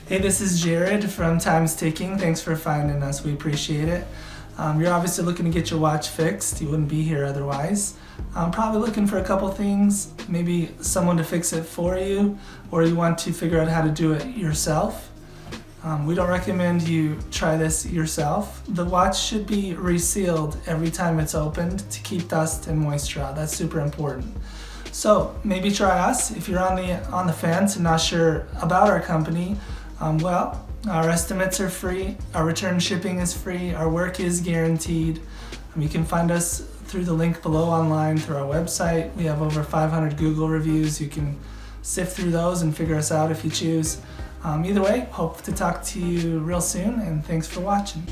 Hey, this is Jared from Time's Ticking. Thanks for finding us. We appreciate it. You're obviously looking to get your watch fixed. You wouldn't be here otherwise. I'm probably looking for a couple things, maybe someone to fix it for you, or you want to figure out how to do it yourself. We don't recommend you try this yourself. The watch should be resealed every time it's opened to keep dust and moisture out. That's super important. So maybe try us. If you're on the fence and not sure about our company, our estimates are free, our return shipping is free, our work is guaranteed. You can find us through the link below online through our website. We have over 500 Google reviews. You can sift through those and figure us out if you choose. Either way, hope to talk to you real soon, and thanks for watching.